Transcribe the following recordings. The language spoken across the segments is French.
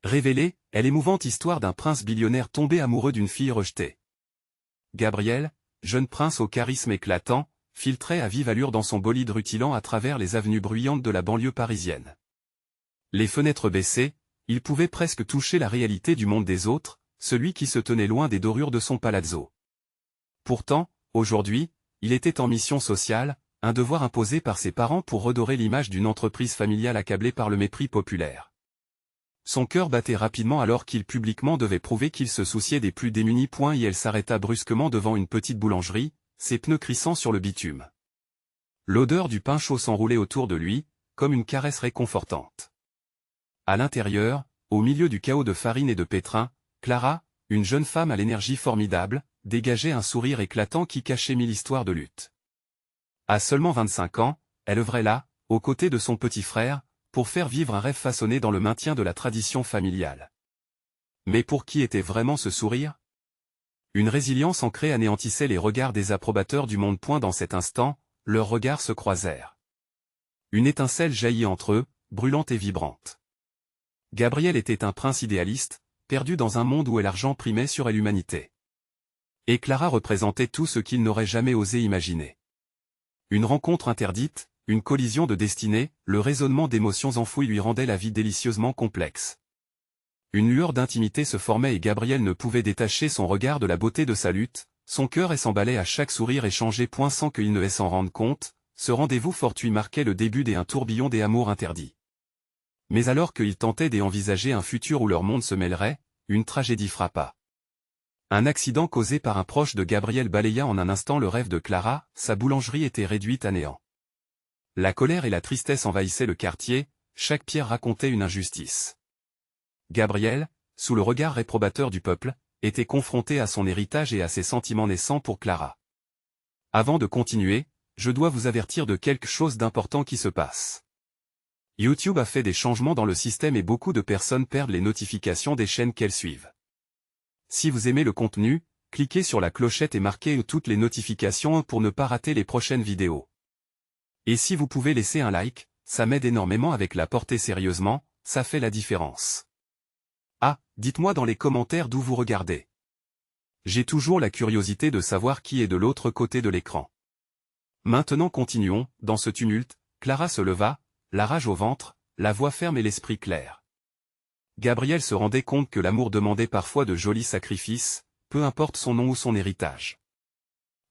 Révélée, est l'émouvante histoire d'un prince billionnaire tombé amoureux d'une fille rejetée. Gabriel, jeune prince au charisme éclatant, filtrait à vive allure dans son bolide rutilant à travers les avenues bruyantes de la banlieue parisienne. Les fenêtres baissées, il pouvait presque toucher la réalité du monde des autres, celui qui se tenait loin des dorures de son palazzo. Pourtant, aujourd'hui, il était en mission sociale, un devoir imposé par ses parents pour redorer l'image d'une entreprise familiale accablée par le mépris populaire. Son cœur battait rapidement alors qu'il publiquement devait prouver qu'il se souciait des plus démunis. Et elle s'arrêta brusquement devant une petite boulangerie, ses pneus crissant sur le bitume. L'odeur du pain chaud s'enroulait autour de lui, comme une caresse réconfortante. À l'intérieur, au milieu du chaos de farine et de pétrin, Clara, une jeune femme à l'énergie formidable, dégageait un sourire éclatant qui cachait 1000 histoires de lutte. À seulement 25 ans, elle œuvrait là, aux côtés de son petit frère, pour faire vivre un rêve façonné dans le maintien de la tradition familiale. Mais pour qui était vraiment ce sourire? Une résilience ancrée anéantissait les regards des approbateurs du monde. Dans cet instant, leurs regards se croisèrent. Une étincelle jaillit entre eux, brûlante et vibrante. Gabriel était un prince idéaliste, perdu dans un monde où l'argent primait sur l'humanité. Et Clara représentait tout ce qu'il n'aurait jamais osé imaginer. Une rencontre interdite, une collision de destinée, le raisonnement d'émotions enfouies lui rendait la vie délicieusement complexe. Une lueur d'intimité se formait et Gabriel ne pouvait détacher son regard de la beauté de sa lutte, son cœur s'emballait à chaque sourire échangé. Sans qu'il ne s'en rende compte, ce rendez-vous fortuit marquait le début d'un tourbillon des amours interdits. Mais alors qu'il tentait d'envisager un futur où leur monde se mêlerait, une tragédie frappa. Un accident causé par un proche de Gabriel balaya en un instant le rêve de Clara, sa boulangerie était réduite à néant. La colère et la tristesse envahissaient le quartier, chaque pierre racontait une injustice. Gabriel, sous le regard réprobateur du peuple, était confronté à son héritage et à ses sentiments naissants pour Clara. Avant de continuer, je dois vous avertir de quelque chose d'important qui se passe. YouTube a fait des changements dans le système et beaucoup de personnes perdent les notifications des chaînes qu'elles suivent. Si vous aimez le contenu, cliquez sur la clochette et marquez toutes les notifications pour ne pas rater les prochaines vidéos. Et si vous pouvez laisser un like, ça m'aide énormément avec la portée sérieusement, ça fait la différence. Ah, dites-moi dans les commentaires d'où vous regardez. J'ai toujours la curiosité de savoir qui est de l'autre côté de l'écran. Maintenant continuons, dans ce tumulte, Clara se leva, la rage au ventre, la voix ferme et l'esprit clair. Gabriel se rendait compte que l'amour demandait parfois de jolis sacrifices, peu importe son nom ou son héritage.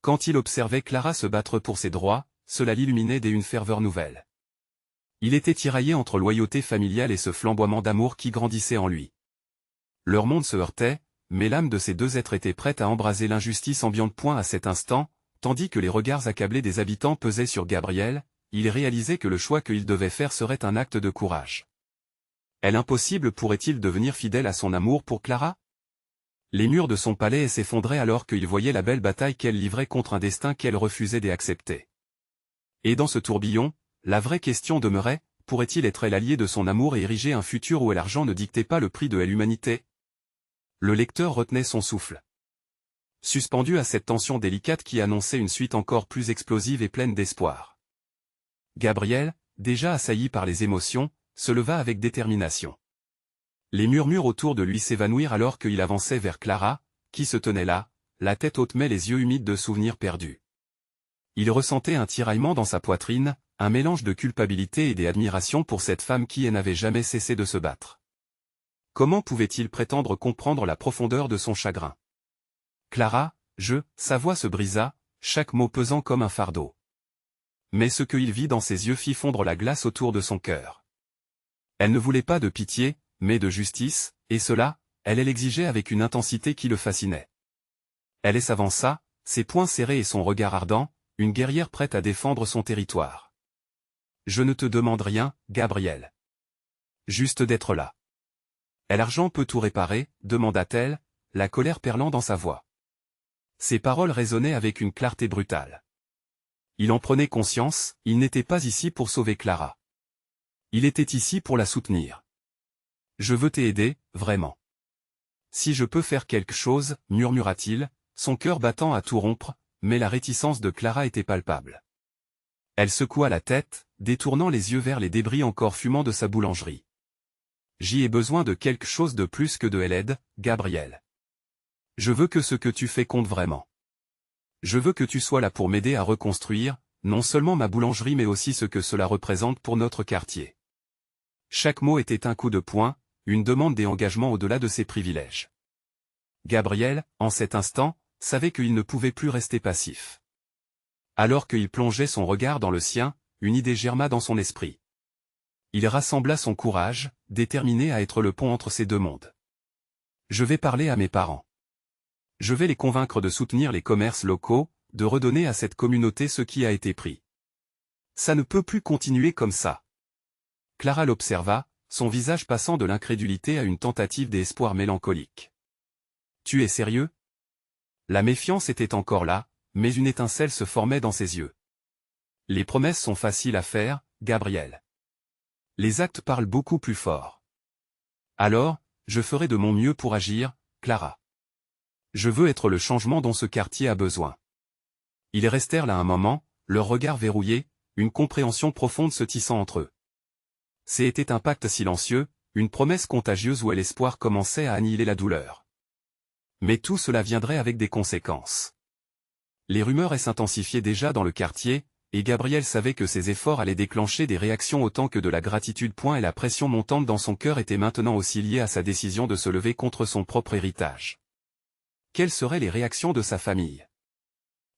Quand il observait Clara se battre pour ses droits, cela l'illuminait d'une ferveur nouvelle. Il était tiraillé entre loyauté familiale et ce flamboiement d'amour qui grandissait en lui. Leur monde se heurtait, mais l'âme de ces deux êtres était prête à embraser l'injustice ambiante. À cet instant, tandis que les regards accablés des habitants pesaient sur Gabriel, il réalisait que le choix qu'il devait faire serait un acte de courage. Impossible pourrait-il devenir fidèle à son amour pour Clara? Les murs de son palais s'effondraient alors qu'il voyait la belle bataille qu'elle livrait contre un destin qu'elle refusait d'accepter. Et dans ce tourbillon, la vraie question demeurait, pourrait-il être l'allié de son amour et ériger un futur où l'argent ne dictait pas le prix de l'humanité? Le lecteur retenait son souffle. Suspendu à cette tension délicate qui annonçait une suite encore plus explosive et pleine d'espoir. Gabriel, déjà assailli par les émotions, se leva avec détermination. Les murmures autour de lui s'évanouirent alors qu'il avançait vers Clara, qui se tenait là, la tête haute mais les yeux humides de souvenirs perdus. Il ressentait un tiraillement dans sa poitrine, un mélange de culpabilité et d'admiration pour cette femme qui n'avait jamais cessé de se battre. Comment pouvait-il prétendre comprendre la profondeur de son chagrin? Clara, sa voix se brisa, chaque mot pesant comme un fardeau. Mais ce qu'il vit dans ses yeux fit fondre la glace autour de son cœur. Elle ne voulait pas de pitié, mais de justice, et cela, elle l'exigeait avec une intensité qui le fascinait. Elle s'avança, ses poings serrés et son regard ardent, une guerrière prête à défendre son territoire. Je ne te demande rien, Gabriel. Juste d'être là. L'argent peut tout réparer, demanda-t-elle, la colère perlant dans sa voix. Ses paroles résonnaient avec une clarté brutale. Il en prenait conscience, il n'était pas ici pour sauver Clara. Il était ici pour la soutenir. Je veux t'aider, vraiment. Si je peux faire quelque chose, murmura-t-il, son cœur battant à tout rompre, mais la réticence de Clara était palpable. Elle secoua la tête, détournant les yeux vers les débris encore fumants de sa boulangerie. J'y ai besoin de quelque chose de plus que de l'aide, Gabriel. Je veux que ce que tu fais compte vraiment. Je veux que tu sois là pour m'aider à reconstruire, non seulement ma boulangerie mais aussi ce que cela représente pour notre quartier. Chaque mot était un coup de poing, une demande et engagement au-delà de ses privilèges. Gabriel, en cet instant, savait qu'il ne pouvait plus rester passif. Alors qu'il plongeait son regard dans le sien, une idée germa dans son esprit. Il rassembla son courage, déterminé à être le pont entre ces deux mondes. Je vais parler à mes parents. Je vais les convaincre de soutenir les commerces locaux, de redonner à cette communauté ce qui a été pris. Ça ne peut plus continuer comme ça. Clara l'observa, son visage passant de l'incrédulité à une tentative d'espoir mélancolique. Tu es sérieux? La méfiance était encore là, mais une étincelle se formait dans ses yeux. Les promesses sont faciles à faire, Gabriel. Les actes parlent beaucoup plus fort. Alors, je ferai de mon mieux pour agir, Clara. Je veux être le changement dont ce quartier a besoin. Ils restèrent là un moment, leurs regards verrouillés, une compréhension profonde se tissant entre eux. C'était un pacte silencieux, une promesse contagieuse où l'espoir commençait à annihiler la douleur. Mais tout cela viendrait avec des conséquences. Les rumeurs s'intensifiaient déjà dans le quartier, et Gabriel savait que ses efforts allaient déclencher des réactions autant que de la gratitude. Et la pression montante dans son cœur était maintenant aussi liée à sa décision de se lever contre son propre héritage. Quelles seraient les réactions de sa famille?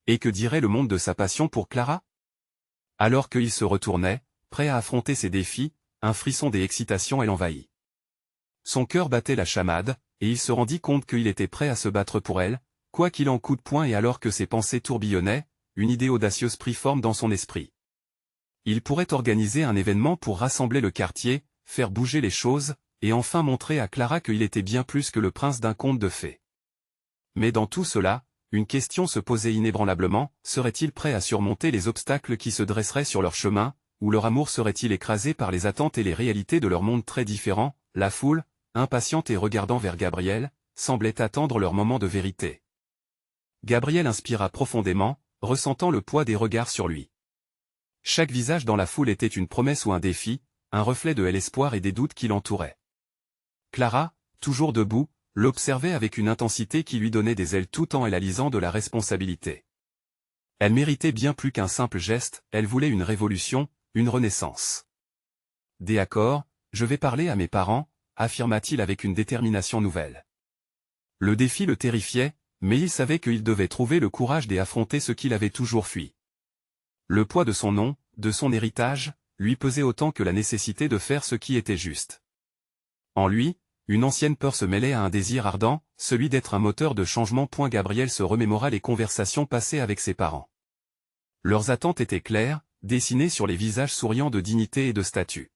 Et que dirait le monde de sa passion pour Clara? Alors qu'il se retournait, prêt à affronter ses défis, un frisson d'excitation l'envahit. Son cœur battait la chamade, et il se rendit compte qu'il était prêt à se battre pour elle, quoi qu'il en coûte. Et alors que ses pensées tourbillonnaient, une idée audacieuse prit forme dans son esprit. Il pourrait organiser un événement pour rassembler le quartier, faire bouger les choses, et enfin montrer à Clara qu'il était bien plus que le prince d'un conte de fées. Mais dans tout cela, une question se posait inébranlablement, serait-il prêt à surmonter les obstacles qui se dresseraient sur leur chemin, ou leur amour serait-il écrasé par les attentes et les réalités de leur monde très différents? La foule, impatiente et regardant vers Gabriel, semblait attendre leur moment de vérité. Gabriel inspira profondément, ressentant le poids des regards sur lui. Chaque visage dans la foule était une promesse ou un défi, un reflet de l'espoir et des doutes qui l'entouraient. Clara, toujours debout, l'observait avec une intensité qui lui donnait des ailes tout en alisant de la responsabilité. Elle méritait bien plus qu'un simple geste, elle voulait une révolution, une renaissance. D'accord, je vais parler à mes parents, affirma-t-il avec une détermination nouvelle. Le défi le terrifiait, mais il savait qu'il devait trouver le courage d'affronter ce qu'il avait toujours fui. Le poids de son nom, de son héritage, lui pesait autant que la nécessité de faire ce qui était juste. En lui, une ancienne peur se mêlait à un désir ardent, celui d'être un moteur de changement. Gabriel se remémora les conversations passées avec ses parents. Leurs attentes étaient claires, dessinées sur les visages souriants de dignité et de statut.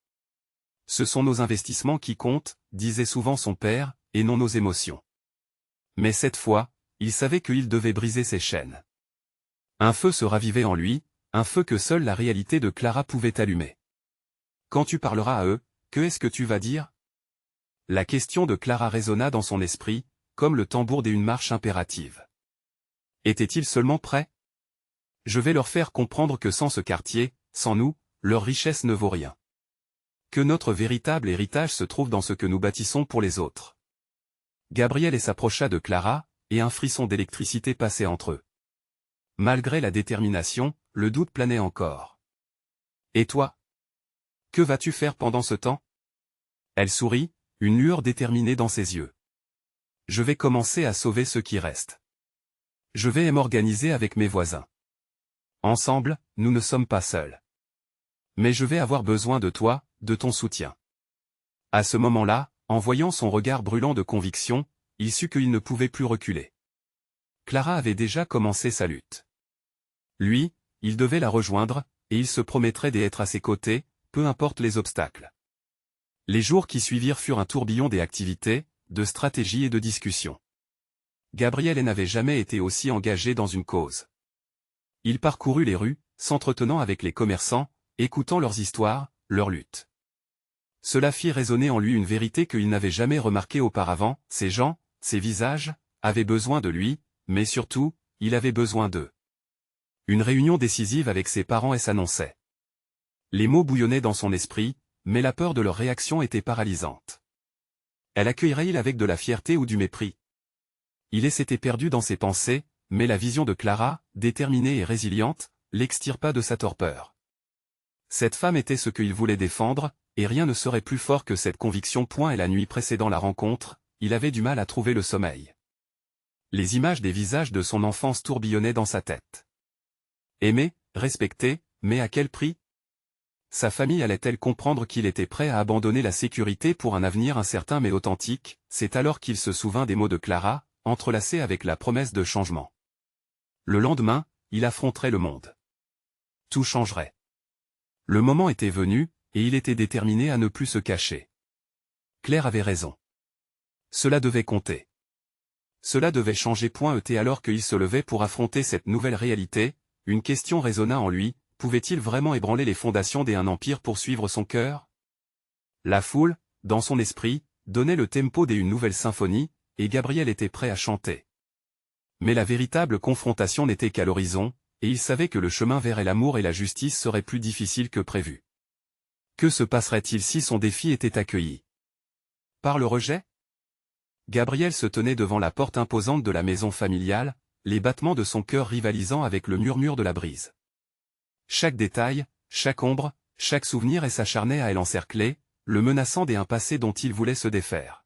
Ce sont nos investissements qui comptent, disait souvent son père, et non nos émotions. Mais cette fois, il savait qu'il devait briser ses chaînes. Un feu se ravivait en lui, un feu que seule la réalité de Clara pouvait allumer. Quand tu parleras à eux, que est-ce que tu vas dire? La question de Clara résonna dans son esprit, comme le tambour d'une marche impérative. Était-il seulement prêt? Je vais leur faire comprendre que sans ce quartier, sans nous, leur richesse ne vaut rien. Que notre véritable héritage se trouve dans ce que nous bâtissons pour les autres. Gabriel s'approcha de Clara, et un frisson d'électricité passait entre eux. Malgré la détermination, le doute planait encore. Et toi? Que vas-tu faire pendant ce temps? Elle sourit, une lueur déterminée dans ses yeux. Je vais commencer à sauver ce qui reste. Je vais m'organiser avec mes voisins. Ensemble, nous ne sommes pas seuls. Mais je vais avoir besoin de toi, de ton soutien. À ce moment-là, en voyant son regard brûlant de conviction, il sut qu'il ne pouvait plus reculer. Clara avait déjà commencé sa lutte. Lui, il devait la rejoindre, et il se promettrait d'être à ses côtés, peu importe les obstacles. Les jours qui suivirent furent un tourbillon d'activités, de stratégies et de discussions. Gabriel n'avait jamais été aussi engagé dans une cause. Il parcourut les rues, s'entretenant avec les commerçants, écoutant leurs histoires, leurs luttes. Cela fit résonner en lui une vérité qu'il n'avait jamais remarquée auparavant, ces gens, ces visages, avaient besoin de lui, mais surtout, il avait besoin d'eux. Une réunion décisive avec ses parents s'annonçait. Les mots bouillonnaient dans son esprit, mais la peur de leur réaction était paralysante. Elle accueillerait-il avec de la fierté ou du mépris? Il s'était perdu dans ses pensées, mais la vision de Clara, déterminée et résiliente, l'extirpa de sa torpeur. Cette femme était ce qu'il voulait défendre, et rien ne serait plus fort que cette conviction. Et la nuit précédant la rencontre, il avait du mal à trouver le sommeil. Les images des visages de son enfance tourbillonnaient dans sa tête. Aimé, respecté, mais à quel prix? Sa famille allait-elle comprendre qu'il était prêt à abandonner la sécurité pour un avenir incertain mais authentique? C'est alors qu'il se souvint des mots de Clara, entrelacés avec la promesse de changement. Le lendemain, il affronterait le monde. Tout changerait. Le moment était venu, et il était déterminé à ne plus se cacher. Claire avait raison. Cela devait compter. Cela devait changer. Alors qu'il se levait pour affronter cette nouvelle réalité, une question résonna en lui, pouvait-il vraiment ébranler les fondations d'un empire pour suivre son cœur? La foule, dans son esprit, donnait le tempo d'une nouvelle symphonie, et Gabriel était prêt à chanter. Mais la véritable confrontation n'était qu'à l'horizon, et il savait que le chemin vers l'amour et la justice serait plus difficile que prévu. Que se passerait-il si son défi était accueilli? Par le rejet? Gabriel se tenait devant la porte imposante de la maison familiale, les battements de son cœur rivalisant avec le murmure de la brise. Chaque détail, chaque ombre, chaque souvenir s'acharnait à l'encercler, le menaçant d'un passé dont il voulait se défaire.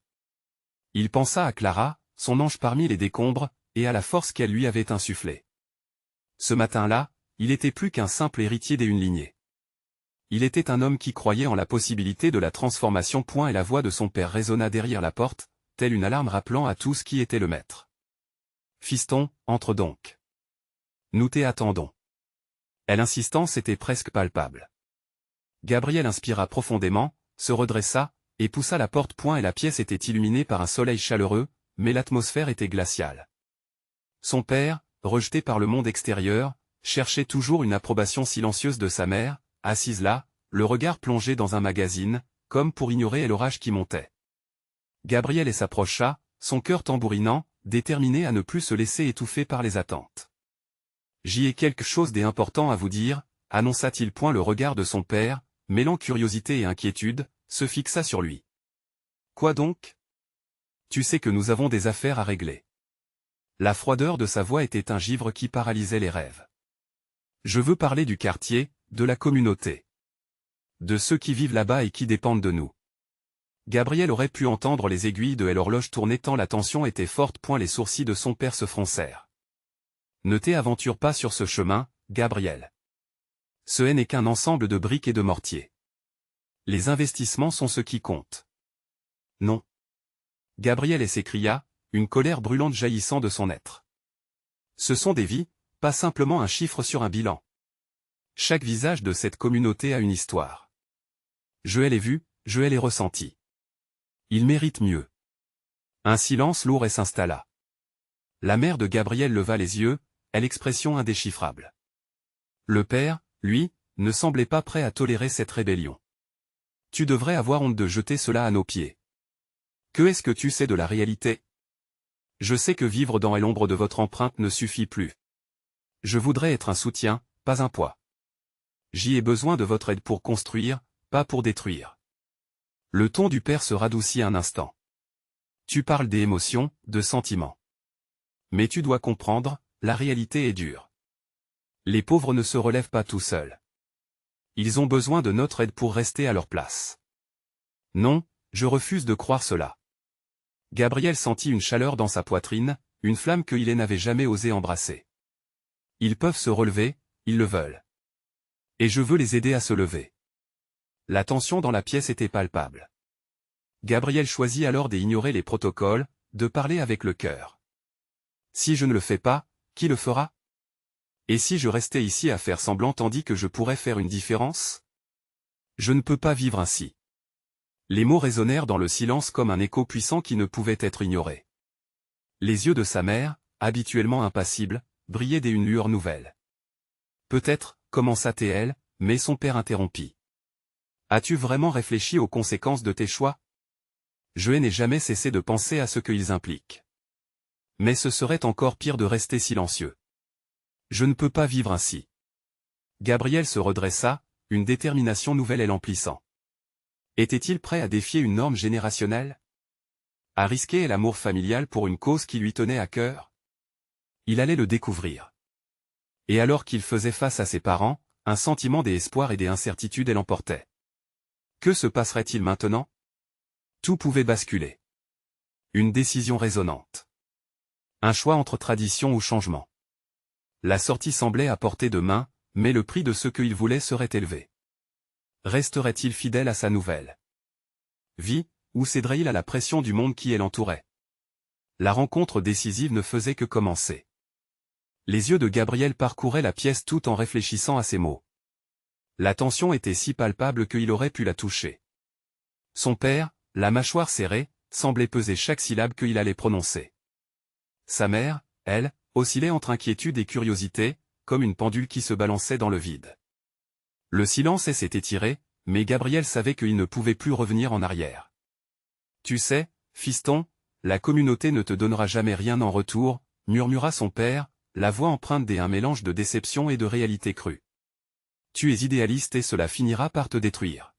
Il pensa à Clara, son ange parmi les décombres, et à la force qu'elle lui avait insufflée. Ce matin-là, il était plus qu'un simple héritier d'une lignée. Il était un homme qui croyait en la possibilité de la transformation. Et la voix de son père résonna derrière la porte, telle une alarme rappelant à tous qui était le maître. « Fiston, entre donc. Nous t'attendons. » L'insistance était presque palpable. Gabriel inspira profondément, se redressa, et poussa la porte. Et la pièce était illuminée par un soleil chaleureux, mais l'atmosphère était glaciale. Son père, rejeté par le monde extérieur, cherchait toujours une approbation silencieuse de sa mère, assise là, le regard plongé dans un magazine, comme pour ignorer l'orage qui montait. Gabriel s'approcha, son cœur tambourinant, déterminé à ne plus se laisser étouffer par les attentes. « J'y ai quelque chose d'important à vous dire », annonça-t-il. Le regard de son père, mêlant curiosité et inquiétude, se fixa sur lui. « Quoi donc? Tu sais que nous avons des affaires à régler. » La froideur de sa voix était un givre qui paralysait les rêves. « Je veux parler du quartier, de la communauté. De ceux qui vivent là-bas et qui dépendent de nous. » Gabriel aurait pu entendre les aiguilles de l'horloge tourner tant la tension était forte. Les sourcils de son père se froncèrent. « Ne t'aventure pas sur ce chemin, Gabriel. Ce n'est qu'un ensemble de briques et de mortiers. Les investissements sont ce qui compte. » « Non. » Gabriel s'écria, une colère brûlante jaillissant de son être. « Ce sont des vies, pas simplement un chiffre sur un bilan. Chaque visage de cette communauté a une histoire. Je l'ai vu, je l'ai ressenti. Il mérite mieux. » Un silence lourd s'installa. La mère de Gabriel leva les yeux, l'expression indéchiffrable. Le père, lui, ne semblait pas prêt à tolérer cette rébellion. « Tu devrais avoir honte de jeter cela à nos pieds. Que est-ce que tu sais de la réalité? Je sais que vivre dans l'ombre de votre empreinte ne suffit plus. Je voudrais être un soutien, pas un poids. J'y ai besoin de votre aide pour construire, pas pour détruire. » Le ton du père se radoucit un instant. « Tu parles d'émotions, de sentiments. Mais tu dois comprendre, la réalité est dure. Les pauvres ne se relèvent pas tout seuls. Ils ont besoin de notre aide pour rester à leur place. Non, je refuse de croire cela. » Gabriel sentit une chaleur dans sa poitrine, une flamme qu'il n'avait jamais osé embrasser. « Ils peuvent se relever, ils le veulent. Et je veux les aider à se lever. » La tension dans la pièce était palpable. Gabriel choisit alors d'ignorer les protocoles, de parler avec le cœur. « Si je ne le fais pas, qui le fera? Et si je restais ici à faire semblant tandis que je pourrais faire une différence? Je ne peux pas vivre ainsi. » Les mots résonnèrent dans le silence comme un écho puissant qui ne pouvait être ignoré. Les yeux de sa mère, habituellement impassibles, brillaient d'une lueur nouvelle. « Peut-être, » commença-t-elle, mais son père interrompit. « As-tu vraiment réfléchi aux conséquences de tes choix? Je n'ai jamais cessé de penser à ce qu'ils impliquent. Mais ce serait encore pire de rester silencieux. Je ne peux pas vivre ainsi. » Gabriel se redressa, une détermination nouvelle l'emplissant. Était-il prêt à défier une norme générationnelle? À risquer l'amour familial pour une cause qui lui tenait à cœur? Il allait le découvrir. Et alors qu'il faisait face à ses parents, un sentiment d'espoir et d'incertitude l'emportait. Que se passerait-il maintenant? Tout pouvait basculer. Une décision résonnante. Un choix entre tradition ou changement. La sortie semblait à portée de main, mais le prix de ce qu'il voulait serait élevé. Resterait-il fidèle à sa nouvelle vie, ou céderait-il à la pression du monde qui l'entourait? La rencontre décisive ne faisait que commencer. Les yeux de Gabriel parcouraient la pièce tout en réfléchissant à ses mots. La tension était si palpable qu'il aurait pu la toucher. Son père, la mâchoire serrée, semblait peser chaque syllabe qu'il allait prononcer. Sa mère, elle, oscillait entre inquiétude et curiosité, comme une pendule qui se balançait dans le vide. Le silence s'était étiré, mais Gabriel savait qu'il ne pouvait plus revenir en arrière. « Tu sais, fiston, la communauté ne te donnera jamais rien en retour, » murmura son père, la voix empreinte d'un mélange de déception et de réalité crue. « Tu es idéaliste et cela finira par te détruire. »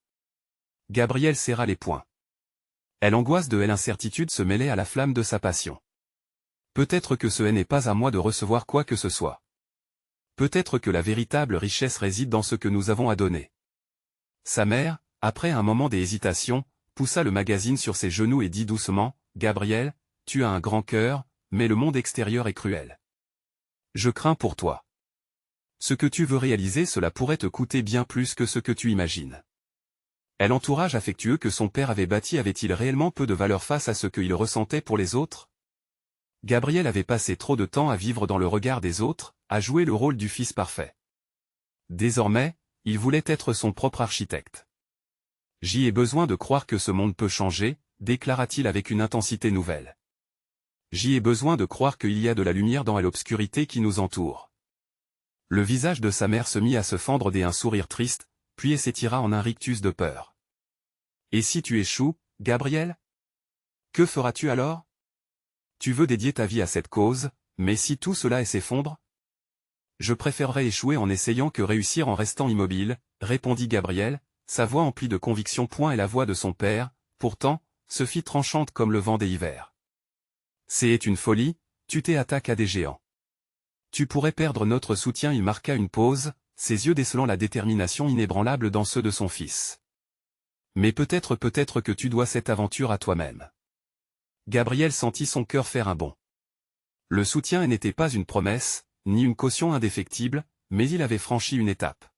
Gabriel serra les poings. L'angoisse de l'incertitude se mêlait à la flamme de sa passion. Peut-être que ce n'est pas à moi de recevoir quoi que ce soit. Peut-être que la véritable richesse réside dans ce que nous avons à donner. Sa mère, après un moment d'hésitation, poussa le magazine sur ses genoux et dit doucement, « Gabriel, tu as un grand cœur, mais le monde extérieur est cruel. Je crains pour toi. Ce que tu veux réaliser, cela pourrait te coûter bien plus que ce que tu imagines. » L'entourage affectueux que son père avait bâti avait-il réellement peu de valeur face à ce qu'il ressentait pour les autres? Gabriel avait passé trop de temps à vivre dans le regard des autres, à jouer le rôle du fils parfait. Désormais, il voulait être son propre architecte. « J'y ai besoin de croire que ce monde peut changer, » déclara-t-il avec une intensité nouvelle. « J'y ai besoin de croire qu'il y a de la lumière dans l'obscurité qui nous entoure. » Le visage de sa mère se mit à se fendre d'un sourire triste, puis s'étira en un rictus de peur. « Et si tu échoues, Gabriel? Que feras-tu alors? Tu veux dédier ta vie à cette cause, mais si tout cela s'effondre? » « Je préférerais échouer en essayant que réussir en restant immobile, » répondit Gabriel, sa voix emplie de conviction. Et la voix de son père, pourtant, se fit tranchante comme le vent des hivers. « C'est une folie, tu t'attaques à des géants. Tu pourrais perdre notre soutien. » Il marqua une pause, ses yeux décelant la détermination inébranlable dans ceux de son fils. « Mais peut-être que tu dois cette aventure à toi-même. » Gabriel sentit son cœur faire un bond. Le soutien n'était pas une promesse, ni une caution indéfectible, mais il avait franchi une étape.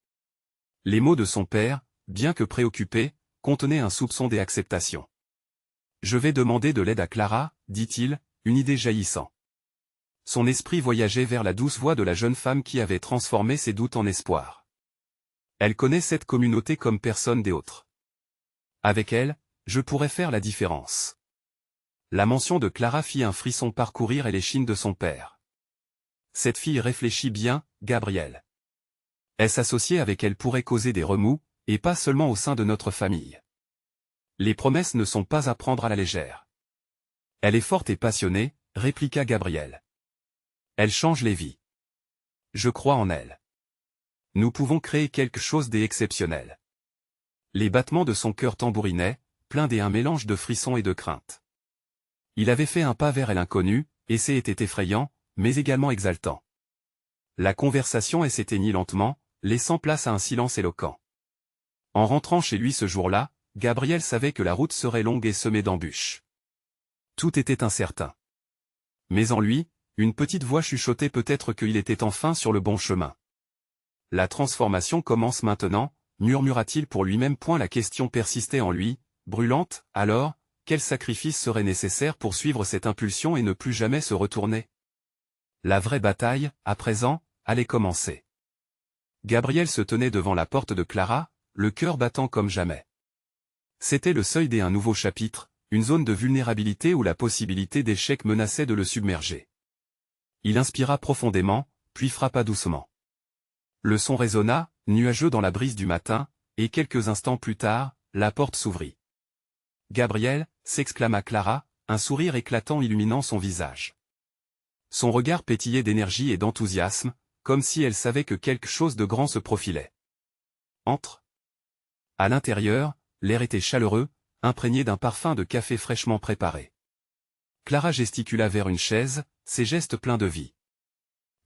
Les mots de son père, bien que préoccupés, contenaient un soupçon d'acceptation. « Je vais demander de l'aide à Clara, » dit-il, une idée jaillissant. Son esprit voyageait vers la douce voix de la jeune femme qui avait transformé ses doutes en espoir. Elle connaît cette communauté comme personne d'autre. Avec elle, je pourrais faire la différence. La mention de Clara fit un frisson parcourir l'échine de son père. Cette fille réfléchit bien, Gabriel. S'associer avec elle pourrait causer des remous, et pas seulement au sein de notre famille. Les promesses ne sont pas à prendre à la légère. Elle est forte et passionnée, répliqua Gabriel. Elle change les vies. Je crois en elle. Nous pouvons créer quelque chose d'exceptionnel. Les battements de son cœur tambourinaient, pleins d'un mélange de frissons et de crainte. Il avait fait un pas vers l'inconnu, et c'était effrayant, mais également exaltant. La conversation s'éteignit lentement, laissant place à un silence éloquent. En rentrant chez lui ce jour-là, Gabriel savait que la route serait longue et semée d'embûches. Tout était incertain. Mais en lui, une petite voix chuchotait peut-être qu'il était enfin sur le bon chemin. La transformation commence maintenant, murmura-t-il pour lui-même. La question persistait en lui, brûlante. Alors, quel sacrifice serait nécessaire pour suivre cette impulsion et ne plus jamais se retourner? La vraie bataille, à présent, allait commencer. Gabriel se tenait devant la porte de Clara, le cœur battant comme jamais. C'était le seuil d'un nouveau chapitre, une zone de vulnérabilité où la possibilité d'échec menaçait de le submerger. Il inspira profondément, puis frappa doucement. Le son résonna, nuageux dans la brise du matin, et quelques instants plus tard, la porte s'ouvrit. « Gabriel » s'exclama Clara, un sourire éclatant illuminant son visage. Son regard pétillait d'énergie et d'enthousiasme, comme si elle savait que quelque chose de grand se profilait. « Entre. » À l'intérieur, l'air était chaleureux, imprégné d'un parfum de café fraîchement préparé. Clara gesticula vers une chaise, ses gestes pleins de vie.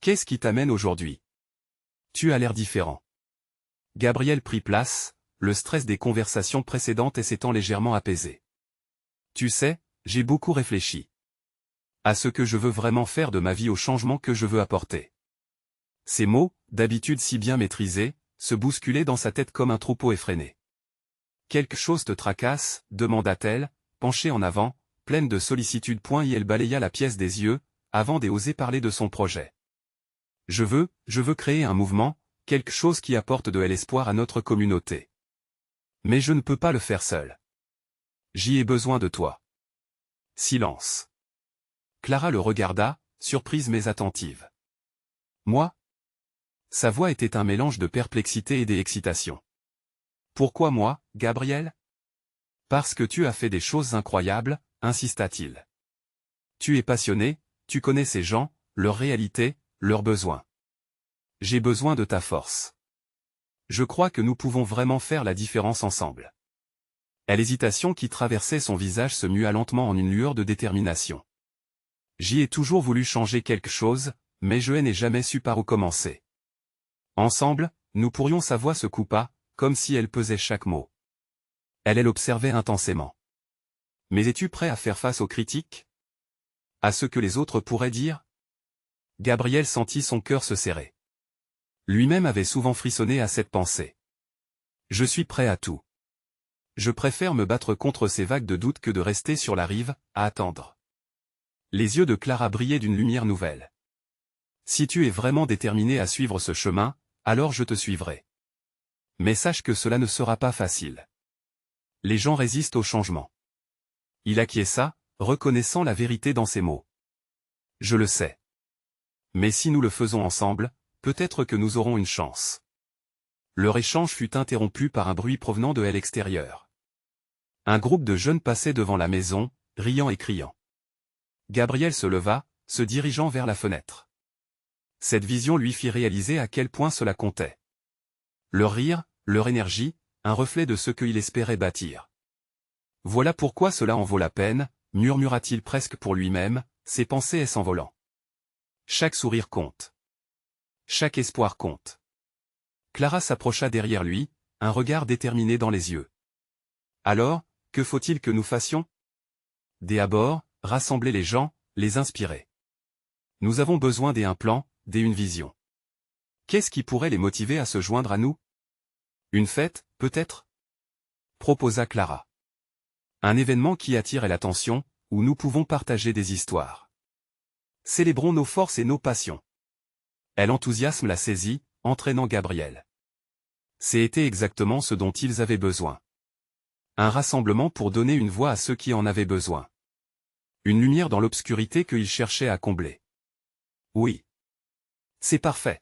Qu'est-ce qui t'amène aujourd'hui? Tu as l'air différent. Gabriel prit place, le stress des conversations précédentes s'étant légèrement apaisé. Tu sais, j'ai beaucoup réfléchi à ce que je veux vraiment faire de ma vie, au changement que je veux apporter. Ces mots, d'habitude si bien maîtrisés, se bousculaient dans sa tête comme un troupeau effréné. Quelque chose te tracasse, demanda-t-elle, penchée en avant, pleine de sollicitude. Elle balaya la pièce des yeux, avant d'oser parler de son projet. Je veux créer un mouvement, quelque chose qui apporte de l'espoir à notre communauté. Mais je ne peux pas le faire seul. J'y ai besoin de toi. Silence. Clara le regarda, surprise mais attentive. Moi? Sa voix était un mélange de perplexité et d'excitation. Pourquoi moi, Gabriel? Parce que tu as fait des choses incroyables, insista-t-il. Tu es passionné, tu connais ces gens, leurs réalités, leurs besoins. J'ai besoin de ta force. Je crois que nous pouvons vraiment faire la différence ensemble. L'hésitation qui traversait son visage se mua lentement en une lueur de détermination. J'y ai toujours voulu changer quelque chose, mais je n'ai jamais su par où commencer. Ensemble, nous pourrions. Sa voix se coupa, comme si elle pesait chaque mot. Elle l'observait intensément. Mais es-tu prêt à faire face aux critiques? À ce que les autres pourraient dire? Gabriel sentit son cœur se serrer. Lui-même avait souvent frissonné à cette pensée. Je suis prêt à tout. Je préfère me battre contre ces vagues de doute que de rester sur la rive, à attendre. Les yeux de Clara brillaient d'une lumière nouvelle. Si tu es vraiment déterminé à suivre ce chemin, alors je te suivrai. Mais sache que cela ne sera pas facile. Les gens résistent au changement. Il acquiesça, reconnaissant la vérité dans ses mots. Je le sais. Mais si nous le faisons ensemble, peut-être que nous aurons une chance. Leur échange fut interrompu par un bruit provenant de l'extérieur. Un groupe de jeunes passait devant la maison, riant et criant. Gabriel se leva, se dirigeant vers la fenêtre. Cette vision lui fit réaliser à quel point cela comptait. Leur rire, leur énergie, un reflet de ce qu'il espérait bâtir. Voilà pourquoi cela en vaut la peine, murmura-t-il presque pour lui-même, ses pensées s'envolant. Chaque sourire compte. Chaque espoir compte. Clara s'approcha derrière lui, un regard déterminé dans les yeux. Alors, que faut-il que nous fassions? D'abord, rassembler les gens, les inspirer. Nous avons besoin d'un plan, d'une vision. Qu'est-ce qui pourrait les motiver à se joindre à nous? Une fête, peut-être? Proposa Clara. Un événement qui attire l'attention, où nous pouvons partager des histoires. Célébrons nos forces et nos passions. L'enthousiasme la saisit, entraînant Gabriel. C'était exactement ce dont ils avaient besoin. Un rassemblement pour donner une voix à ceux qui en avaient besoin. Une lumière dans l'obscurité qu'ils cherchaient à combler. Oui. C'est parfait.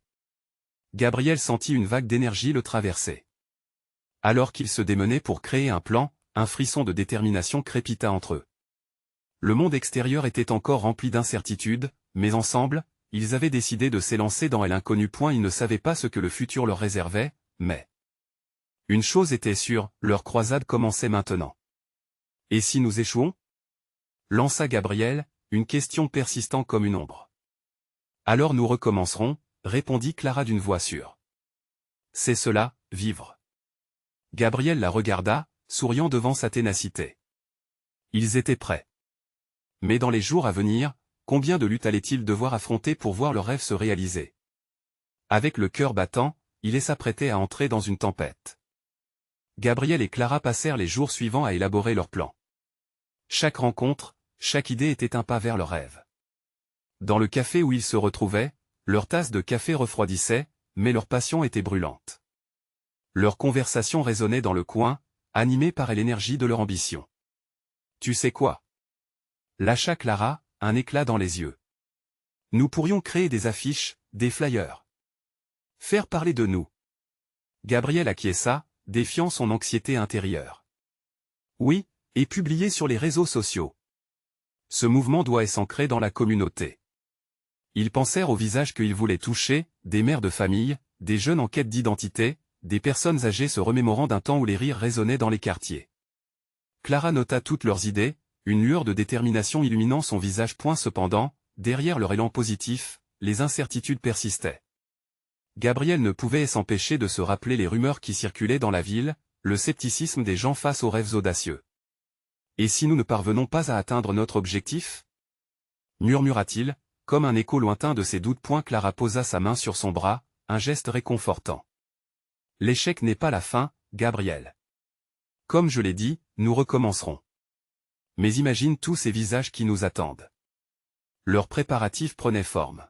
Gabriel sentit une vague d'énergie le traverser. Alors qu'ils se démenaient pour créer un plan, un frisson de détermination crépita entre eux. Le monde extérieur était encore rempli d'incertitudes, mais ensemble, ils avaient décidé de s'élancer dans l'inconnu. Ils ne savaient pas ce que le futur leur réservait, mais une chose était sûre, leur croisade commençait maintenant. Et si nous échouons? Lança Gabriel, une question persistant comme une ombre. Alors nous recommencerons, répondit Clara d'une voix sûre. C'est cela, vivre. Gabriel la regarda, souriant devant sa ténacité. Ils étaient prêts. Mais dans les jours à venir, combien de luttes allaient-ils devoir affronter pour voir leur rêve se réaliser? Avec le cœur battant, il s'apprêtait à entrer dans une tempête. Gabriel et Clara passèrent les jours suivants à élaborer leur plan. Chaque rencontre, chaque idée était un pas vers leur rêve. Dans le café où ils se retrouvaient, leur tasse de café refroidissait, mais leur passion était brûlante. Leur conversation résonnait dans le coin, animée par l'énergie de leur ambition. Tu sais quoi? Lâcha Clara, un éclat dans les yeux. Nous pourrions créer des affiches, des flyers. Faire parler de nous. Gabriel acquiesça, défiant son anxiété intérieure. Oui, et publier sur les réseaux sociaux. Ce mouvement doit s'ancrer dans la communauté. Ils pensèrent aux visages qu'ils voulaient toucher, des mères de famille, des jeunes en quête d'identité, des personnes âgées se remémorant d'un temps où les rires résonnaient dans les quartiers. Clara nota toutes leurs idées, une lueur de détermination illuminant son visage. Cependant, derrière leur élan positif, les incertitudes persistaient. Gabriel ne pouvait s'empêcher de se rappeler les rumeurs qui circulaient dans la ville, le scepticisme des gens face aux rêves audacieux. « Et si nous ne parvenons pas à atteindre notre objectif ?» murmura-t-il, comme un écho lointain de ses doutes. Clara posa sa main sur son bras, un geste réconfortant. « L'échec n'est pas la fin, Gabriel. Comme je l'ai dit, nous recommencerons. Mais imagine tous ces visages qui nous attendent. » Leurs préparatifs prenaient forme.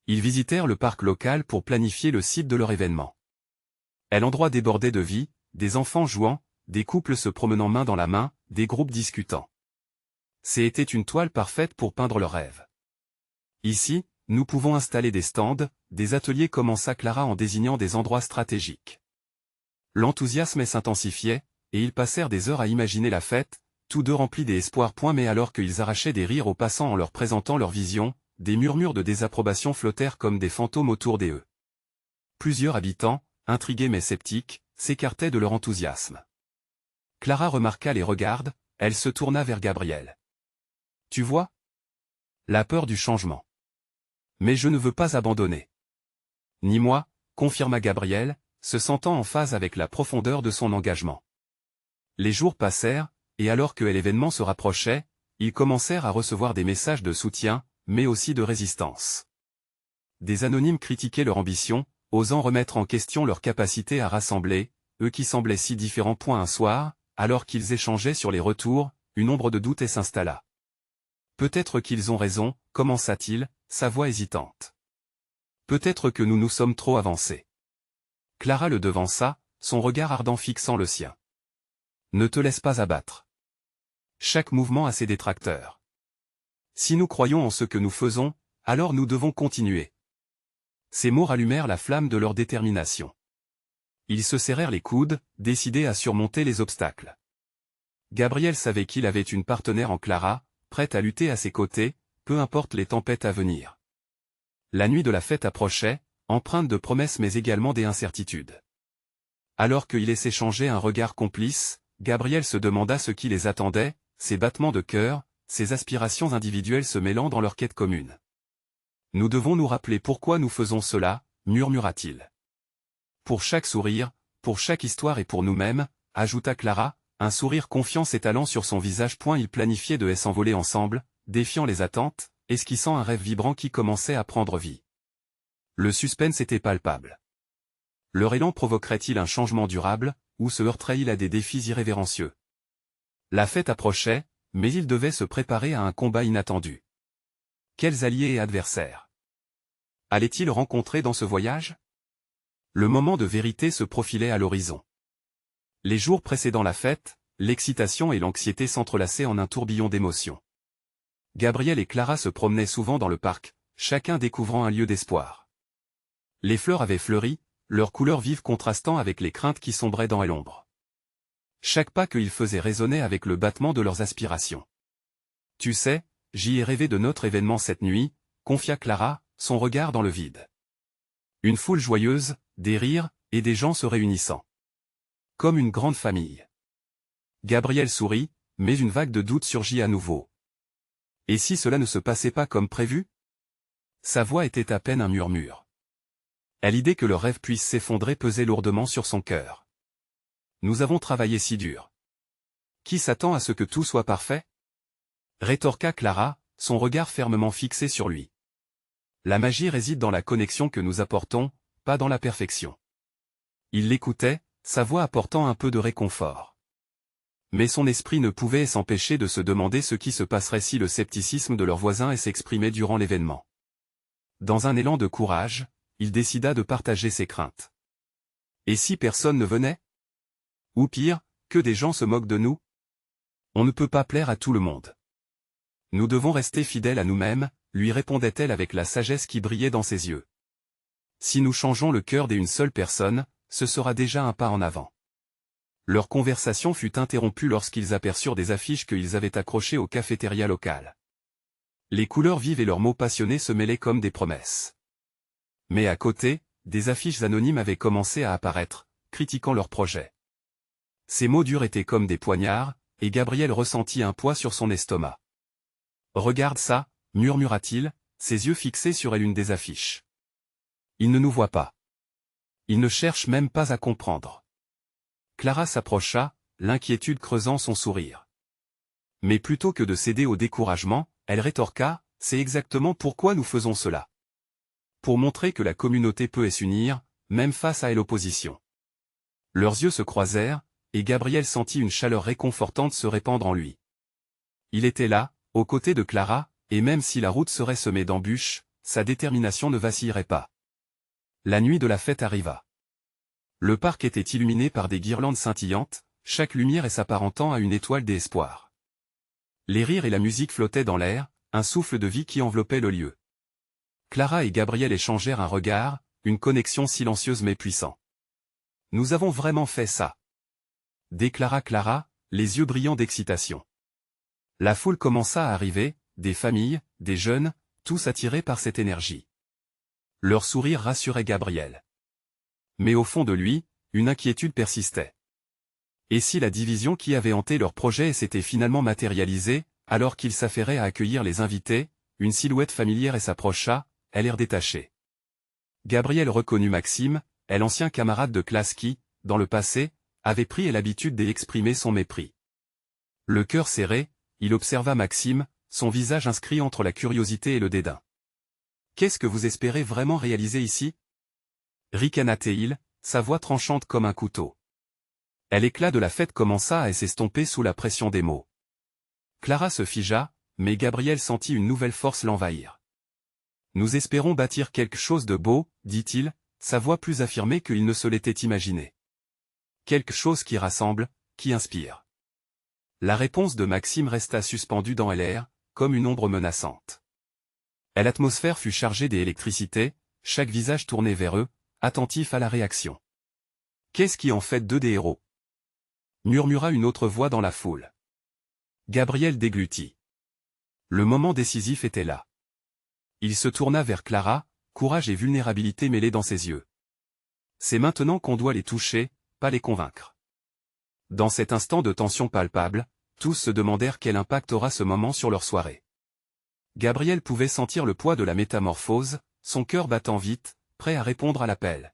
Ils visitèrent le parc local pour planifier le site de leur événement. L'endroit débordait de vie, des enfants jouant, des couples se promenant main dans la main, des groupes discutant. C'était une toile parfaite pour peindre leurs rêves. Ici, nous pouvons installer des stands, des ateliers, commença Clara en désignant des endroits stratégiques. L'enthousiasme s'intensifiait, et ils passèrent des heures à imaginer la fête, tous deux remplis d'espoir. Mais alors qu'ils arrachaient des rires aux passants en leur présentant leur vision, des murmures de désapprobation flottèrent comme des fantômes autour d'eux. Plusieurs habitants, intrigués mais sceptiques, s'écartaient de leur enthousiasme. Clara remarqua les regards, elle se tourna vers Gabriel. « Tu vois ? La peur du changement. Mais je ne veux pas abandonner. »« Ni moi », confirma Gabriel, se sentant en phase avec la profondeur de son engagement. Les jours passèrent, et alors que l'événement se rapprochait, ils commencèrent à recevoir des messages de soutien, mais aussi de résistance. Des anonymes critiquaient leur ambition, osant remettre en question leur capacité à rassembler, eux qui semblaient si différents. Un soir, alors qu'ils échangeaient sur les retours, une ombre de doute s'installa. « Peut-être qu'ils ont raison », commença-t-il, sa voix hésitante. « Peut-être que nous nous sommes trop avancés. » Clara le devança, son regard ardent fixant le sien. « Ne te laisse pas abattre. Chaque mouvement a ses détracteurs. Si nous croyons en ce que nous faisons, alors nous devons continuer. » Ces mots rallumèrent la flamme de leur détermination. Ils se serrèrent les coudes, décidés à surmonter les obstacles. Gabriel savait qu'il avait une partenaire en Clara, prête à lutter à ses côtés, peu importe les tempêtes à venir. La nuit de la fête approchait, empreinte de promesses mais également d'incertitudes. Alors qu'ils s'échangeaient un regard complice, Gabriel se demanda ce qui les attendait, ses battements de cœur, ses aspirations individuelles se mêlant dans leur quête commune. « Nous devons nous rappeler pourquoi nous faisons cela, » murmura-t-il. « Pour chaque sourire, pour chaque histoire et pour nous-mêmes, » ajouta Clara, un sourire confiant s'étalant sur son visage. Ils planifiaient de s'envoler ensemble, défiant les attentes, esquissant un rêve vibrant qui commençait à prendre vie. Le suspense était palpable. Leur élan provoquerait-il un changement durable, ou se heurterait-il à des défis irrévérencieux? La fête approchait, mais ils devaient se préparer à un combat inattendu. Quels alliés et adversaires allaient-ils rencontrer dans ce voyage? Le moment de vérité se profilait à l'horizon. Les jours précédant la fête, l'excitation et l'anxiété s'entrelaçaient en un tourbillon d'émotions. Gabriel et Clara se promenaient souvent dans le parc, chacun découvrant un lieu d'espoir. Les fleurs avaient fleuri, leurs couleurs vives contrastant avec les craintes qui sombraient dans l'ombre. Chaque pas qu'ils faisaient résonnait avec le battement de leurs aspirations. « Tu sais, j'y ai rêvé de notre événement cette nuit », confia Clara, son regard dans le vide. Une foule joyeuse, des rires, et des gens se réunissant. Comme une grande famille. Gabriel sourit, mais une vague de doute surgit à nouveau. Et si cela ne se passait pas comme prévu? Sa voix était à peine un murmure. À l'idée que le rêve puisse s'effondrer pesait lourdement sur son cœur. Nous avons travaillé si dur. Qui s'attend à ce que tout soit parfait? Rétorqua Clara, son regard fermement fixé sur lui. La magie réside dans la connexion que nous apportons, pas dans la perfection. Il l'écoutait, sa voix apportant un peu de réconfort. Mais son esprit ne pouvait s'empêcher de se demander ce qui se passerait si le scepticisme de leurs voisins s'exprimait durant l'événement. Dans un élan de courage, il décida de partager ses craintes. Et si personne ne venait? Ou pire, que des gens se moquent de nous? On ne peut pas plaire à tout le monde. Nous devons rester fidèles à nous-mêmes, lui répondait-elle avec la sagesse qui brillait dans ses yeux. Si nous changeons le cœur d'une seule personne, ce sera déjà un pas en avant. Leur conversation fut interrompue lorsqu'ils aperçurent des affiches qu'ils avaient accrochées au cafétéria local. Les couleurs vives et leurs mots passionnés se mêlaient comme des promesses. Mais à côté, des affiches anonymes avaient commencé à apparaître, critiquant leur projet. Ces mots durs étaient comme des poignards, et Gabriel ressentit un poids sur son estomac. « Regarde ça » murmura-t-il, ses yeux fixés sur une des affiches. « Il ne nous voit pas. Il ne cherche même pas à comprendre. » Clara s'approcha, l'inquiétude creusant son sourire. Mais plutôt que de céder au découragement, elle rétorqua, « C'est exactement pourquoi nous faisons cela. Pour montrer que la communauté peut s'unir, même face à l'opposition. » Leurs yeux se croisèrent, et Gabriel sentit une chaleur réconfortante se répandre en lui. Il était là, aux côtés de Clara, et même si la route serait semée d'embûches, sa détermination ne vacillerait pas. La nuit de la fête arriva. Le parc était illuminé par des guirlandes scintillantes, chaque lumière s'apparentant à une étoile d'espoir. Les rires et la musique flottaient dans l'air, un souffle de vie qui enveloppait le lieu. Clara et Gabriel échangèrent un regard, une connexion silencieuse mais puissante. « Nous avons vraiment fait ça !» déclara Clara, les yeux brillants d'excitation. La foule commença à arriver, des familles, des jeunes, tous attirés par cette énergie. Leur sourire rassurait Gabriel. Mais au fond de lui, une inquiétude persistait. Et si la division qui avait hanté leur projet s'était finalement matérialisée, alors qu'ils s'affairaient à accueillir les invités, une silhouette familière s'approcha, elle l'air détachée. Gabriel reconnut Maxime, l'ancien camarade de classe qui, dans le passé, avait pris l'habitude d'exprimer son mépris. Le cœur serré, il observa Maxime, son visage inscrit entre la curiosité et le dédain. « Qu'est-ce que vous espérez vraiment réaliser ici » ricana-t-il, sa voix tranchante comme un couteau. L'éclat de la fête commença à s'estomper sous la pression des mots. Clara se figea, mais Gabriel sentit une nouvelle force l'envahir. « Nous espérons bâtir quelque chose de beau, dit-il, sa voix plus affirmée qu'il ne se l'était imaginé. Quelque chose qui rassemble, qui inspire. » La réponse de Maxime resta suspendue dans l'air, comme une ombre menaçante. L'atmosphère fut chargée d'électricité, chaque visage tourné vers eux, attentif à la réaction. « Qu'est-ce qui en fait d'eux des héros » murmura une autre voix dans la foule. Gabriel déglutit. Le moment décisif était là. Il se tourna vers Clara, courage et vulnérabilité mêlés dans ses yeux. C'est maintenant qu'on doit les toucher, pas les convaincre. Dans cet instant de tension palpable, tous se demandèrent quel impact aura ce moment sur leur soirée. Gabriel pouvait sentir le poids de la métamorphose, son cœur battant vite, prêt à répondre à l'appel.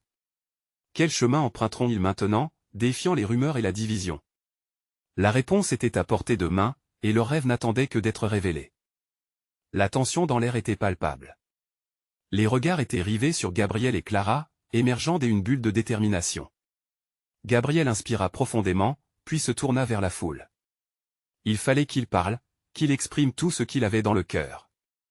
Quel chemin emprunteront-ils maintenant, défiant les rumeurs et la division? La réponse était à portée de main, et leur rêve n'attendait que d'être révélé. La tension dans l'air était palpable. Les regards étaient rivés sur Gabriel et Clara, émergeant d'une bulle de détermination. Gabriel inspira profondément, puis se tourna vers la foule. Il fallait qu'il parle, qu'il exprime tout ce qu'il avait dans le cœur.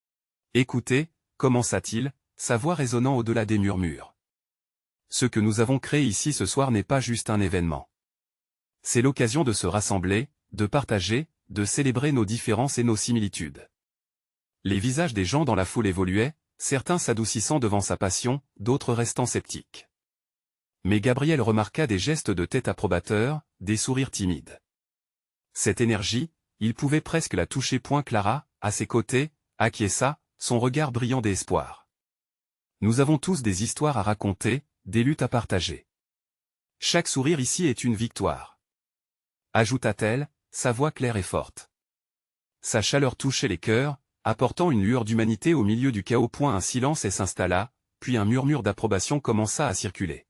« Écoutez » commença-t-il, sa voix résonnant au-delà des murmures. « Ce que nous avons créé ici ce soir n'est pas juste un événement. C'est l'occasion de se rassembler, de partager, de célébrer nos différences et nos similitudes. » Les visages des gens dans la foule évoluaient, certains s'adoucissant devant sa passion, d'autres restant sceptiques. Mais Gabriel remarqua des gestes de tête approbateurs, des sourires timides. Cette énergie, il pouvait presque la toucher. Clara, à ses côtés, acquiesça, son regard brillant d'espoir. Nous avons tous des histoires à raconter, des luttes à partager. Chaque sourire ici est une victoire. Ajouta-t-elle, sa voix claire et forte. Sa chaleur touchait les cœurs, apportant une lueur d'humanité au milieu du chaos. Un silence s'installa, puis un murmure d'approbation commença à circuler.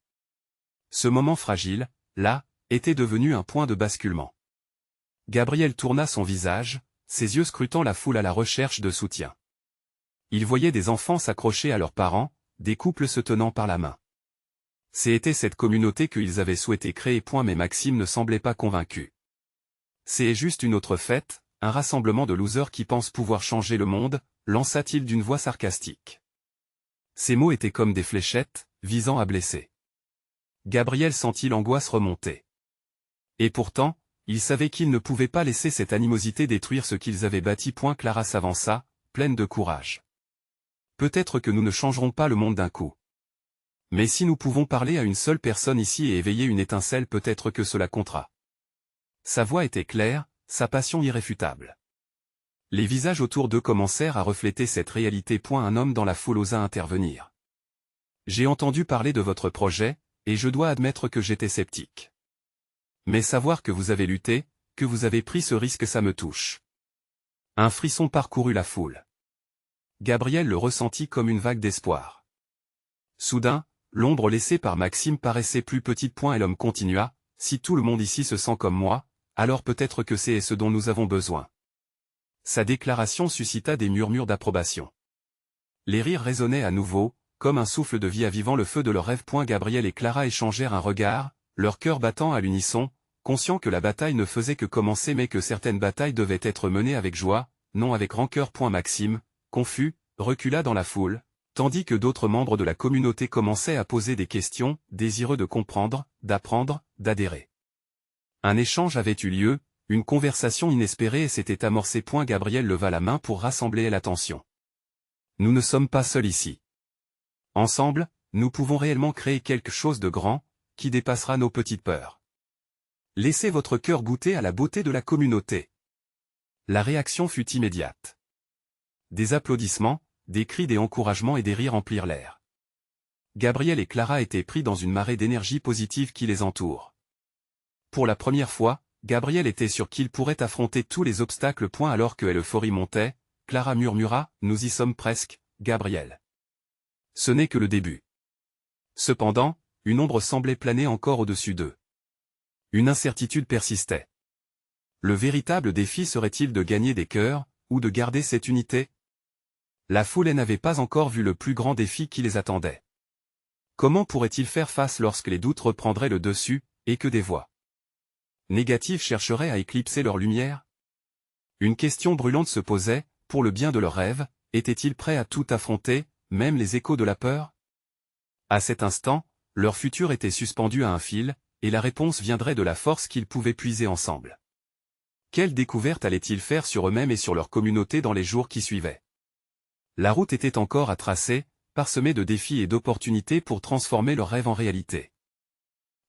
Ce moment fragile, là, était devenu un point de basculement. Gabriel tourna son visage, ses yeux scrutant la foule à la recherche de soutien. Il voyait des enfants s'accrocher à leurs parents, des couples se tenant par la main. C'était cette communauté qu'ils avaient souhaité créer. Mais Maxime ne semblait pas convaincu. C'est juste une autre fête, un rassemblement de losers qui pensent pouvoir changer le monde, lança-t-il d'une voix sarcastique. Ces mots étaient comme des fléchettes, visant à blesser. Gabriel sentit l'angoisse remonter. Et pourtant, il savait qu'il ne pouvait pas laisser cette animosité détruire ce qu'ils avaient bâti. Clara s'avança, pleine de courage. Peut-être que nous ne changerons pas le monde d'un coup. Mais si nous pouvons parler à une seule personne ici et éveiller une étincelle, peut-être que cela comptera. Sa voix était claire, sa passion irréfutable. Les visages autour d'eux commencèrent à refléter cette réalité. Un homme dans la foule osa intervenir. J'ai entendu parler de votre projet, et je dois admettre que j'étais sceptique. Mais savoir que vous avez lutté, que vous avez pris ce risque, ça me touche. Un frisson parcourut la foule. Gabriel le ressentit comme une vague d'espoir. Soudain, l'ombre laissée par Maxime paraissait plus petite. Et l'homme continua, si tout le monde ici se sent comme moi, alors peut-être que c'est ce dont nous avons besoin. Sa déclaration suscita des murmures d'approbation. Les rires résonnaient à nouveau, comme un souffle de vie avivant le feu de leur rêve. Gabriel et Clara échangèrent un regard, leur cœur battant à l'unisson, conscients que la bataille ne faisait que commencer mais que certaines batailles devaient être menées avec joie, non avec rancœur. Maxime, confus, recula dans la foule, tandis que d'autres membres de la communauté commençaient à poser des questions, désireux de comprendre, d'apprendre, d'adhérer. Un échange avait eu lieu, une conversation inespérée s'était amorcée. Gabriel leva la main pour rassembler l'attention. Nous ne sommes pas seuls ici. Ensemble, nous pouvons réellement créer quelque chose de grand, qui dépassera nos petites peurs. Laissez votre cœur goûter à la beauté de la communauté. La réaction fut immédiate. Des applaudissements, des cris, des encouragements et des rires emplirent l'air. Gabriel et Clara étaient pris dans une marée d'énergie positive qui les entoure. Pour la première fois, Gabriel était sûr qu'il pourrait affronter tous les obstacles. Alors que l'euphorie montait, Clara murmura, « Nous y sommes presque, Gabriel. » Ce n'est que le début. Cependant, une ombre semblait planer encore au-dessus d'eux. Une incertitude persistait. Le véritable défi serait-il de gagner des cœurs, ou de garder cette unité? La foule n'avait pas encore vu le plus grand défi qui les attendait. Comment pourrait-il faire face lorsque les doutes reprendraient le dessus, et que des voix négatives chercheraient à éclipser leur lumière? Une question brûlante se posait, pour le bien de leurs rêves, étaient-ils prêts à tout affronter, même les échos de la peur? À cet instant, leur futur était suspendu à un fil, et la réponse viendrait de la force qu'ils pouvaient puiser ensemble. Quelle découverte allaient-ils faire sur eux-mêmes et sur leur communauté dans les jours qui suivaient? La route était encore à tracer, parsemée de défis et d'opportunités pour transformer leurs rêves en réalité.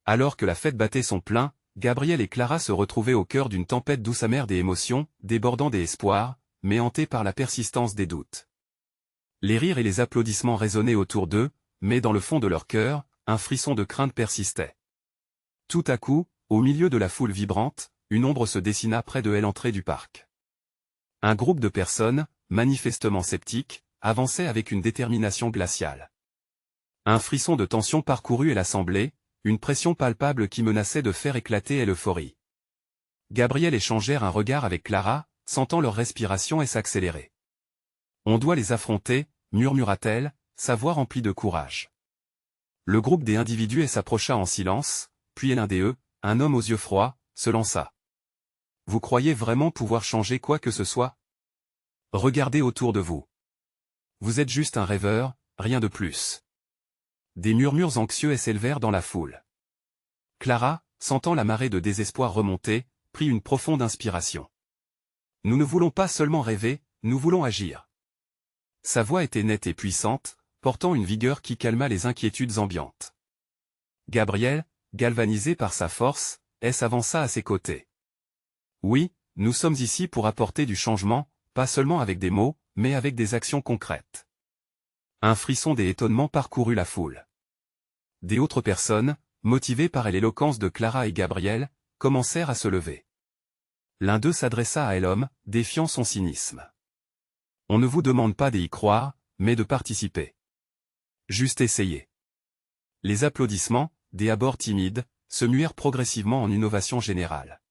Alors que la fête battait son plein, Gabriel et Clara se retrouvaient au cœur d'une tempête douce amère des émotions, débordant des espoirs, mais hantés par la persistance des doutes. Les rires et les applaudissements résonnaient autour d'eux, mais dans le fond de leur cœur, un frisson de crainte persistait. Tout à coup, au milieu de la foule vibrante, une ombre se dessina près de l'entrée du parc. Un groupe de personnes, manifestement sceptiques, avançait avec une détermination glaciale. Un frisson de tension parcourut l'assemblée, une pression palpable qui menaçait de faire éclater l'euphorie. Gabriel échangèrent un regard avec Clara, sentant leur respiration s'accélérer. « On doit les affronter », murmura-t-elle, sa voix remplie de courage. Le groupe des individus s'approcha en silence, puis l'un d'eux, un homme aux yeux froids, se lança. « Vous croyez vraiment pouvoir changer quoi que ce soit? Regardez autour de vous. Vous êtes juste un rêveur, rien de plus. » Des murmures anxieux s'élevèrent dans la foule. Clara, sentant la marée de désespoir remonter, prit une profonde inspiration. « Nous ne voulons pas seulement rêver, nous voulons agir. » Sa voix était nette et puissante, portant une vigueur qui calma les inquiétudes ambiantes. Gabriel, galvanisé par sa force, s'avança à ses côtés. « Oui, nous sommes ici pour apporter du changement, pas seulement avec des mots, mais avec des actions concrètes. » Un frisson d'étonnement parcourut la foule. Des autres personnes, motivées par l'éloquence de Clara et Gabriel, commencèrent à se lever. L'un d'eux s'adressa à l'homme, défiant son cynisme. « On ne vous demande pas d'y croire, mais de participer. Juste essayer. » Les applaudissements, des abords timides, se muèrent progressivement en une ovation générale.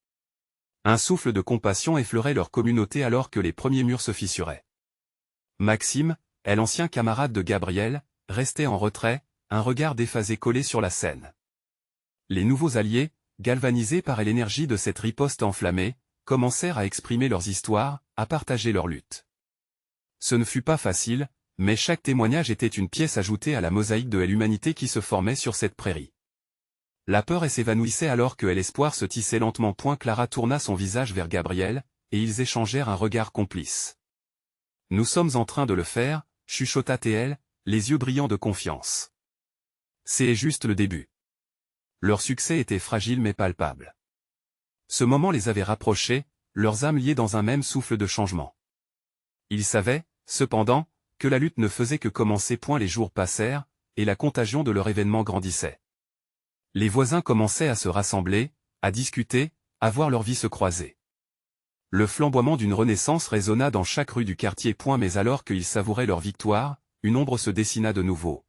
Un souffle de compassion effleurait leur communauté alors que les premiers murs se fissuraient. Maxime, l'ancien camarade de Gabriel, restait en retrait, un regard déphasé collé sur la scène. Les nouveaux alliés, galvanisés par l'énergie de cette riposte enflammée, commencèrent à exprimer leurs histoires, à partager leurs luttes. Ce ne fut pas facile, mais chaque témoignage était une pièce ajoutée à la mosaïque de l'humanité qui se formait sur cette prairie. La peur s'évanouissait alors que l'espoir se tissait lentement. Clara tourna son visage vers Gabriel, et ils échangèrent un regard complice. « Nous sommes en train de le faire », chuchota-t-elle, les yeux brillants de confiance. C'est juste le début. Leur succès était fragile mais palpable. Ce moment les avait rapprochés, leurs âmes liées dans un même souffle de changement. Ils savaient, cependant, que la lutte ne faisait que commencer. Les jours passèrent, et la contagion de leur événement grandissait. Les voisins commençaient à se rassembler, à discuter, à voir leur vie se croiser. Le flamboiement d'une renaissance résonna dans chaque rue du quartier. Mais alors qu'ils savouraient leur victoire, une ombre se dessina de nouveau.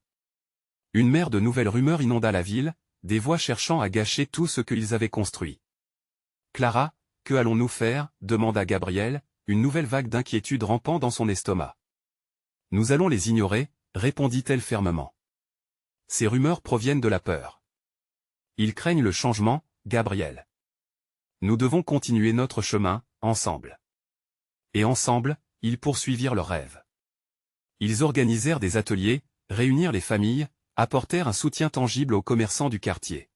Une mer de nouvelles rumeurs inonda la ville, des voix cherchant à gâcher tout ce qu'ils avaient construit. « Clara, que allons-nous faire » demanda Gabriel, une nouvelle vague d'inquiétude rampant dans son estomac. « Nous allons les ignorer » répondit-elle fermement. « Ces rumeurs proviennent de la peur. Ils craignent le changement, Gabriel. Nous devons continuer notre chemin, ensemble. » Et ensemble, ils poursuivirent leurs rêves. Ils organisèrent des ateliers, réunirent les familles, apportèrent un soutien tangible aux commerçants du quartier.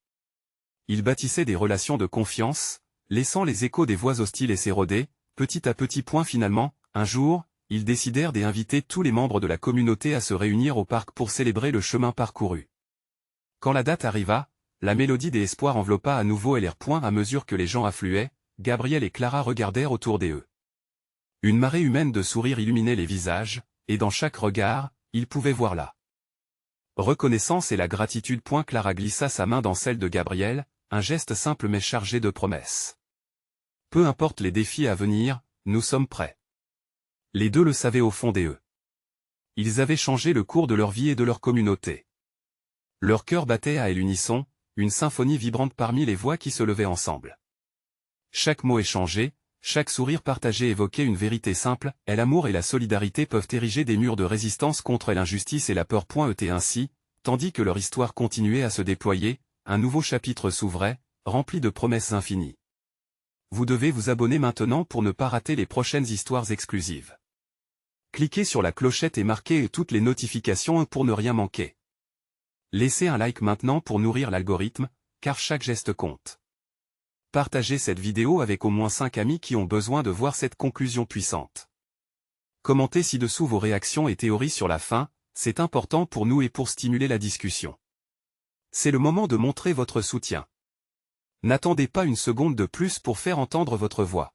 Ils bâtissaient des relations de confiance, laissant les échos des voix hostiles et s'éroder, petit à petit. Finalement, un jour, ils décidèrent d'inviter tous les membres de la communauté à se réunir au parc pour célébrer le chemin parcouru. Quand la date arriva, la mélodie des espoirs enveloppa à nouveau l'air. À mesure que les gens affluaient, Gabriel et Clara regardèrent autour d'eux. Une marée humaine de sourires illuminait les visages, et dans chaque regard, ils pouvaient voir la reconnaissance et la gratitude. Clara glissa sa main dans celle de Gabriel, un geste simple mais chargé de promesses. Peu importe les défis à venir, nous sommes prêts. Les deux le savaient au fond d'eux. Ils avaient changé le cours de leur vie et de leur communauté. Leur cœur battait à l'unisson, une symphonie vibrante parmi les voix qui se levaient ensemble. Chaque mot échangé, chaque sourire partagé évoquait une vérité simple, l'amour et la solidarité peuvent ériger des murs de résistance contre l'injustice et la peur. Et ainsi, tandis que leur histoire continuait à se déployer, un nouveau chapitre s'ouvrait, rempli de promesses infinies. Vous devez vous abonner maintenant pour ne pas rater les prochaines histoires exclusives. Cliquez sur la clochette et marquez toutes les notifications pour ne rien manquer. Laissez un like maintenant pour nourrir l'algorithme, car chaque geste compte. Partagez cette vidéo avec au moins 5 amis qui ont besoin de voir cette conclusion puissante. Commentez ci-dessous vos réactions et théories sur la fin, c'est important pour nous et pour stimuler la discussion. C'est le moment de montrer votre soutien. N'attendez pas une seconde de plus pour faire entendre votre voix.